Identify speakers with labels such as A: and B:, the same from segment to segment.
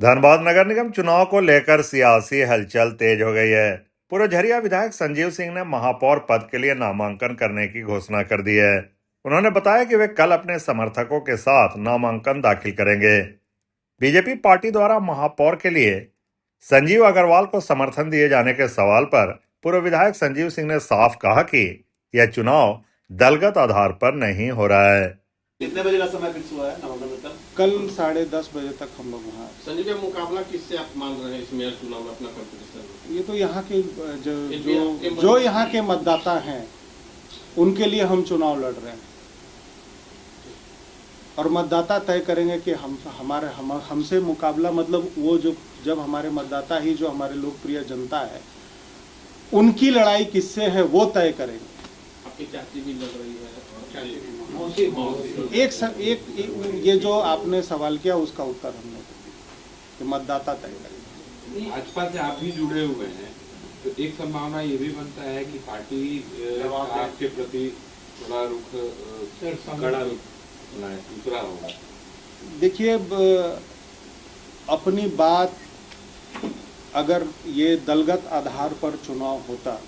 A: धनबाद नगर निगम चुनाव को लेकर सियासी हलचल तेज हो गई है। पुरझरिया विधायक संजीव सिंह ने महापौर पद के लिए नामांकन करने की घोषणा कर दी है। उन्होंने बताया कि वे कल अपने समर्थकों के साथ नामांकन दाखिल करेंगे। बीजेपी पार्टी द्वारा महापौर के लिए संजीव अग्रवाल को समर्थन दिए जाने के सवाल पर पूर्व विधायक संजीव सिंह ने साफ कहा कि यह चुनाव दलगत आधार पर नहीं हो रहा है।
B: कितने बजे का समय फिक्स हुआ है नामांकन का?
C: कल 10:30 बजे तक हम लोग वहाँ।
B: संजय जी, मुकाबला किससे आप मान रहे हैं इस मेयर चुनाव में अपना कंपटीशन?
C: ये तो यहाँ के जो यहाँ के मतदाता हैं उनके लिए हम चुनाव लड़ रहे हैं और मतदाता तय करेंगे कि हमसे मुकाबला, मतलब वो जो जब हमारे मतदाता ही जो हमारे लोकप्रिय जनता है उनकी लड़ाई किससे है वो तय करेंगे।
B: आपकी चाची भी लड़ रही है।
C: एक ये जो आपने सवाल किया उसका उत्तर हमने कि मतदाता तय करेंगे।
D: भाजपा से आप भी जुड़े हुए हैं तो एक संभावना ये भी बनता है कि पार्टी आपके प्रति थोड़ा रुख कड़ा दूसरा होगा।
C: देखिए, अपनी बात अगर ये दलगत आधार पर चुनाव होता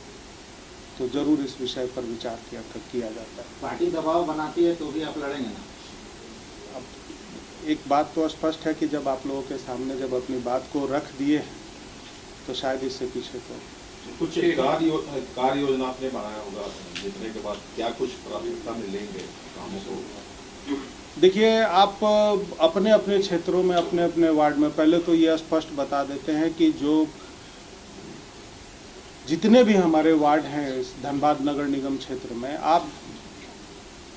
C: तो जरूर इस विषय पर विचार किया जाता है।
B: पार्टी दबाव बनाती है तो भी आप लड़ेंगे ना?
C: अब एक बात तो स्पष्ट है कि जब आप लोगों के सामने जब अपनी बात को रख दिए तो शायद इससे पीछे तो
E: कुछ कार्य योजना आपने बनाया होगा, जीतने के बाद क्या कुछ प्राथमिकता में लेंगे कामों को?
C: देखिए, आप अपने अपने क्षेत्रों में अपने अपने वार्ड में पहले तो यह स्पष्ट बता देते हैं कि जो जितने भी हमारे वार्ड हैं इस धनबाद नगर निगम क्षेत्र में, आप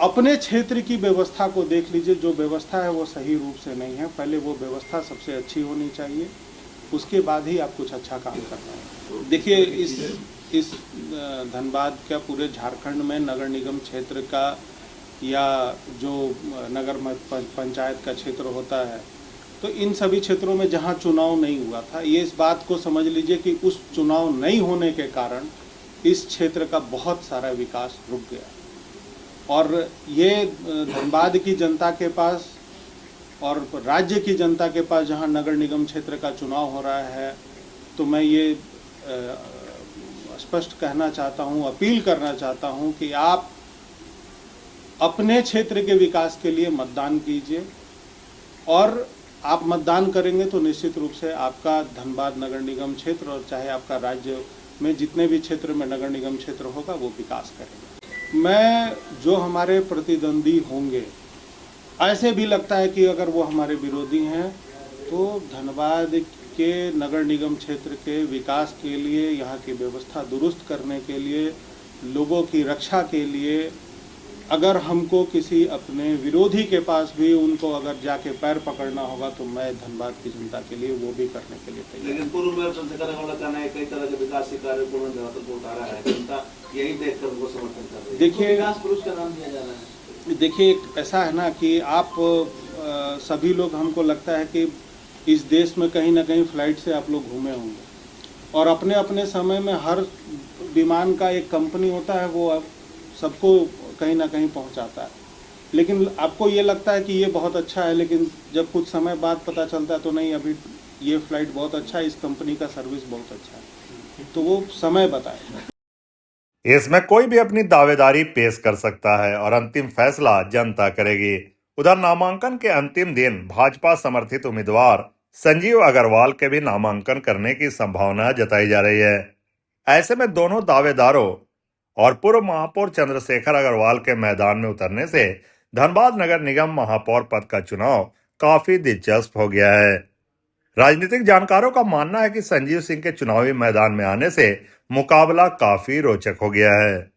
C: अपने क्षेत्र की व्यवस्था को देख लीजिए। जो व्यवस्था है वो सही रूप से नहीं है। पहले वो व्यवस्था सबसे अच्छी होनी चाहिए, उसके बाद ही आप कुछ अच्छा काम करना है। देखिए, इस धनबाद का पूरे झारखंड में नगर निगम क्षेत्र का या जो नगर पंचायत का क्षेत्र होता है तो इन सभी क्षेत्रों में जहां चुनाव नहीं हुआ था, ये इस बात को समझ लीजिए कि उस चुनाव नहीं होने के कारण इस क्षेत्र का बहुत सारा विकास रुक गया। और ये धनबाद की जनता के पास और राज्य की जनता के पास जहां नगर निगम क्षेत्र का चुनाव हो रहा है, तो मैं ये स्पष्ट कहना चाहता हूं, अपील करना चाहता हूं कि आप अपने क्षेत्र के विकास के लिए मतदान कीजिए। और आप मतदान करेंगे तो निश्चित रूप से आपका धनबाद नगर निगम क्षेत्र और चाहे आपका राज्य में जितने भी क्षेत्र में नगर निगम क्षेत्र होगा वो विकास करेगा। मैं जो हमारे प्रतिद्वंदी होंगे, ऐसे भी लगता है कि अगर वो हमारे विरोधी हैं तो धनबाद के नगर निगम क्षेत्र के विकास के लिए, यहाँ की व्यवस्था दुरुस्त करने के लिए, लोगों की रक्षा के लिए अगर हमको किसी अपने विरोधी के पास भी उनको अगर जाके पैर पकड़ना होगा तो मैं धनबाद की जनता के लिए वो भी करने के लिए तैयार।
B: लेकिन पूर्व मेयर चंद्रशेखर अग्रवाल का है कई तरह के विकास कार्य को उठा रहा है, जनता यही देखकर उनको समर्थन कर रही है।
C: देखिए,
B: विकास पुरुष का नाम दिया जा रहा है।
C: देखिए, ऐसा है ना कि आप सभी लोग, हमको लगता है कि इस देश में कहीं ना कहीं फ्लाइट से आप लोग घूमे होंगे और अपने अपने समय में हर विमान का एक कंपनी होता है, वो सबको कहीं ना कहीं पहुंचाता है। लेकिन आपको ये लगता है कि ये बहुत अच्छा है, लेकिन जब कुछ समय बाद पता चलता है तो नहीं, अभी ये फ्लाइट बहुत अच्छा है, इस कंपनी का सर्विस बहुत अच्छा है, तो वो समय बताएगा।
A: इसमें कोई भी अपनी दावेदारी पेश कर सकता है और अंतिम फैसला जनता करेगी। उधर नामांकन के अंतिम दिन भाजपा समर्थित उम्मीदवार संजीव अग्रवाल के भी नामांकन करने की संभावना जताई जा रही है। ऐसे में दोनों दावेदारों और पूर्व महापौर चंद्रशेखर अग्रवाल के मैदान में उतरने से धनबाद नगर निगम महापौर पद का चुनाव काफी दिलचस्प हो गया है। राजनीतिक जानकारों का मानना है कि संजीव सिंह के चुनावी मैदान में आने से मुकाबला काफी रोचक हो गया है।